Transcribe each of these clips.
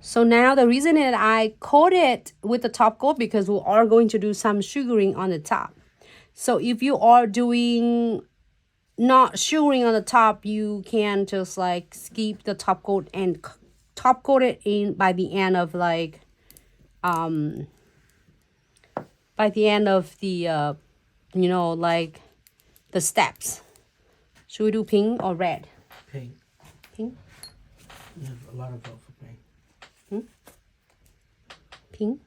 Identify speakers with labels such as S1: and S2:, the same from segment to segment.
S1: So now the reason that I coat it with the top coat because we are going to do some sugaring on the top. So if you are doing not sugaring on the top, you can just like skip the top coat and top coat it in by the end of like by the end of the you know, like the steps. Should we do pink or red?
S2: Pink.
S1: Pink.
S2: You have a lot of vote for pink.
S1: Pink.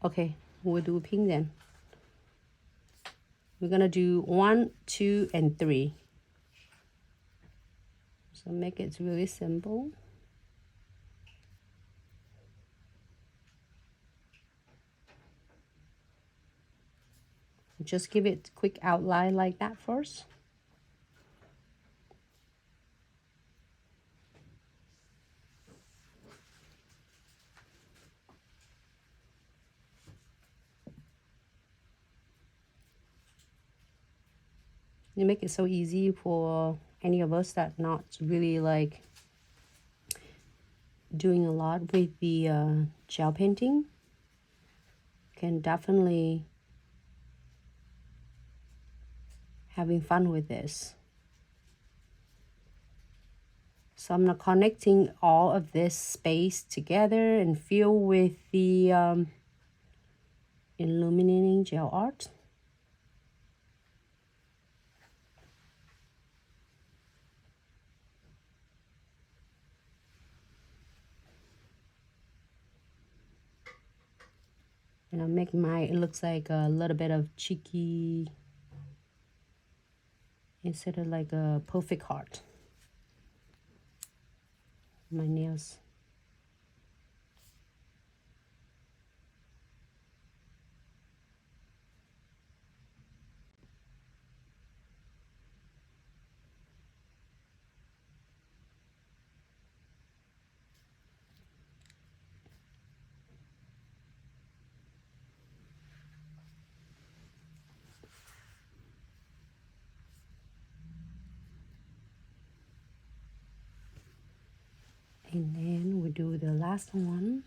S1: Okay, we'll do pink then. We're gonna do 1, 2, and 3. So make it really simple. Just give it a quick outline like that first. You make it so easy for any of us that not really like doing a lot with the gel painting. Can definitely having fun with this. So I'm not connecting all of this space together and fill with the illuminating gel art. And I'll make my, it looks like a little bit of cheeky instead of like a perfect heart. My nails. And then we do the last one.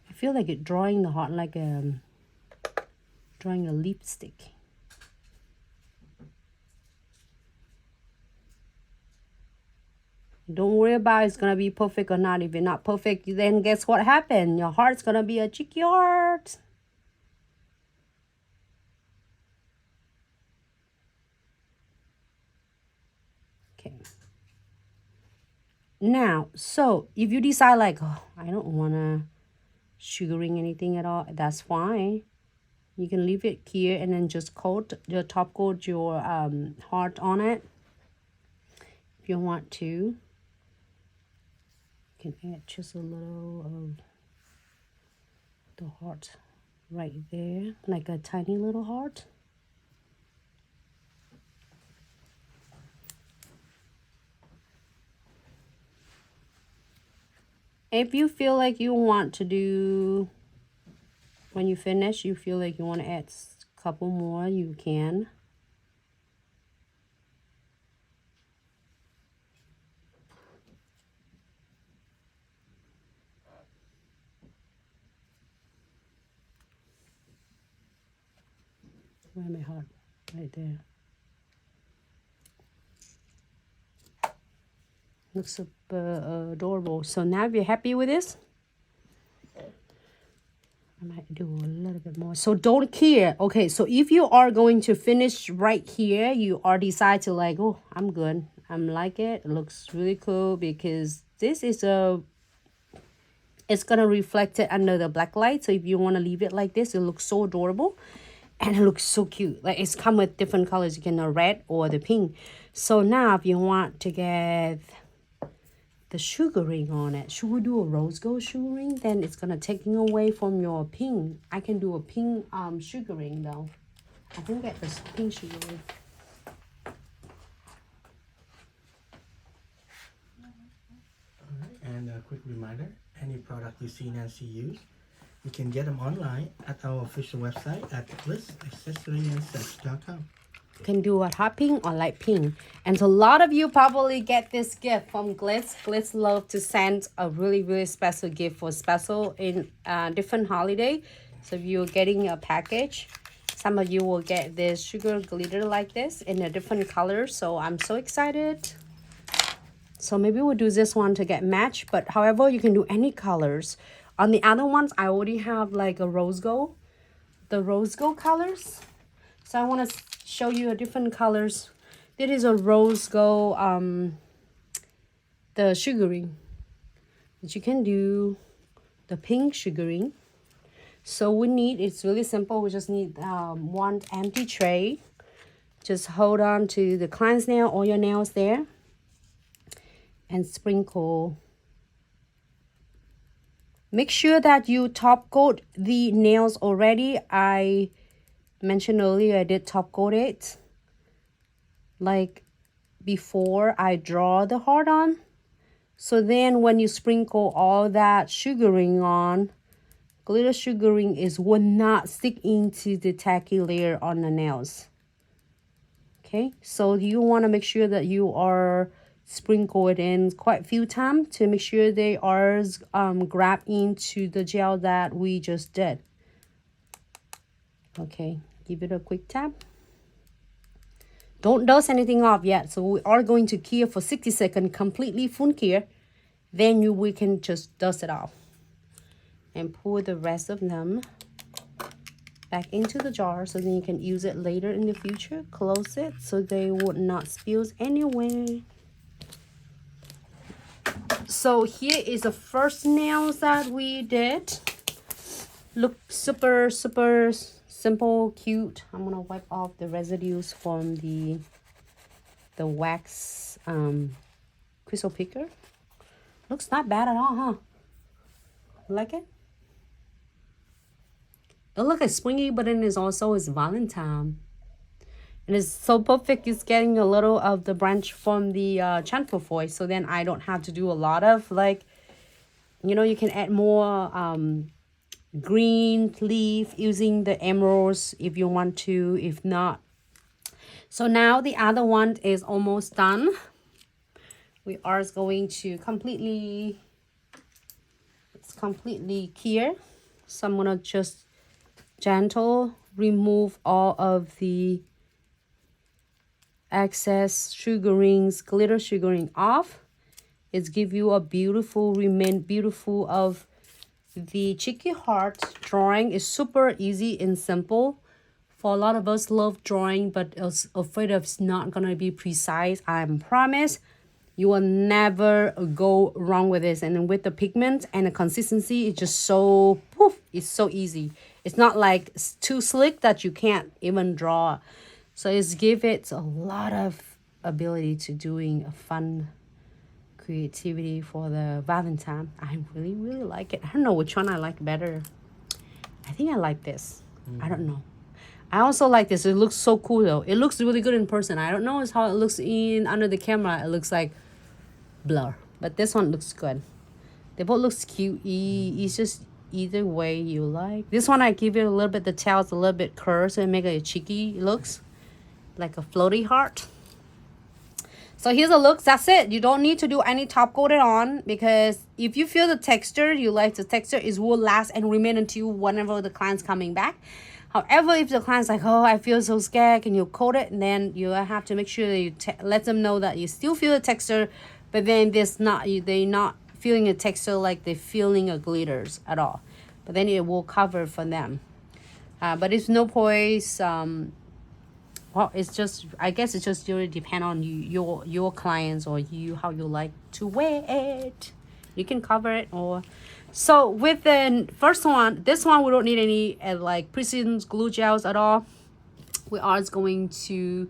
S1: I feel like it drawing the heart like drawing a lipstick. Don't worry about it's gonna be perfect or not. If it's not perfect, then guess what happened? Your heart's gonna be a cheeky heart. Okay. Now, so if you decide like, oh, I don't wanna sugaring anything at all, that's fine. You can leave it here and then just coat your top coat your heart on it if you want to. You can add just a little of the heart right there, like a tiny little heart. If you feel like you want to do, when you finish, you feel like you want to add a couple more, you can. Where my heart? Right there. Looks super adorable. So now if you're happy with this, I might do a little bit more. So don't care. Okay, so if you are going to finish right here, you are decide to like, oh, I'm good. I'm like it. It looks really cool because this is it's gonna reflect it under the black light. So if you want to leave it like this, it looks so adorable. And it looks so cute. Like it's come with different colors. You can the red or the pink. So now if you want to get the sugaring on it, should we do a rose gold sugaring? Then it's gonna taking away from your pink. I can do a pink sugaring though. I can get this pink sugaring.
S2: Alright, and a quick reminder, any product you see Nancy use, you can get them online at our official website at glitzaccessoryandsuch.com.
S1: You can do a hot pink or light pink. And a lot of you probably get this gift from Glitz. Glitz love to send a really, really special gift for special in different holiday. So if you're getting a package, some of you will get this sugar glitter like this in a different color. So I'm so excited. So maybe we'll do this one to get matched. But however, you can do any colors. On the other ones, I already have like a rose gold. The rose gold colors. So I want to show you a different colors. This is a rose gold, the sugaring. But you can do the pink sugaring. So we need, it's really simple. We just need one empty tray. Just hold on to the client's nail or your nails there. And sprinkle. Make sure that you top coat the nails already. I mentioned earlier I did top coat it. Like before I draw the heart on. So then when you sprinkle all that sugaring on, glitter sugaring will not stick into the tacky layer on the nails. Okay, so you want to make sure that you are sprinkle it in quite a few times to make sure they are grab into the gel that we just did. Okay, give it a quick tap. Don't dust anything off yet, so we are going to cure for 60 seconds, completely full cure. Then we can just dust it off and pour the rest of them back into the jar so then you can use it later in the future. Close it so they would not spill anywhere. So here is the first nails that we did. Look super, super simple, cute. I'm gonna wipe off the residues from the wax crystal picker. Looks not bad at all, huh? Like it? It looks like springy, but then it's also Valentine. And it's so perfect. It's getting a little of the branch from the chamfer foil. So then I don't have to do a lot of like, you know, you can add more green leaf using the emeralds if you want to, if not. So now the other one is almost done. We are going to completely, it's completely clear. So I'm gonna just gentle remove all of the excess sugarings, glitter sugaring off. It's give you a beautiful, remain beautiful of the cheeky heart. Drawing is super easy and simple. For a lot of us love drawing, but is afraid of it's not gonna be precise. I promise you will never go wrong with this. And then with the pigment and the consistency, it's just so poof, it's so easy. It's not like it's too slick that you can't even draw. So it's give it a lot of ability to doing a fun creativity for the Valentine. I really, really like it. I don't know which one I like better. I think I like this. I don't know. I also like this. It looks so cool though. It looks really good in person. I don't know how it looks in under the camera. It looks like blur. But this one looks good. They both looks cute. It's just either way you like. This one I give it a little bit, the tail's a little bit curved so it make it cheeky looks. Like a floaty heart. So here's the looks. That's it. You don't need to do any top coated on because if you feel the texture, you like the texture, it will last and remain until whenever the client's coming back. However, if the client's like, oh, I feel so scared, can you coat it? And then you have to make sure that you let them know that you still feel the texture, but then they're not feeling a texture like they're feeling a glitters at all. But then it will cover for them. But it's no point. Well, it's just, I guess it's just really depend on your clients or you, how you like to wear it. You can cover it or. So with the first one, this one we don't need any like precision glue gels at all. We are going to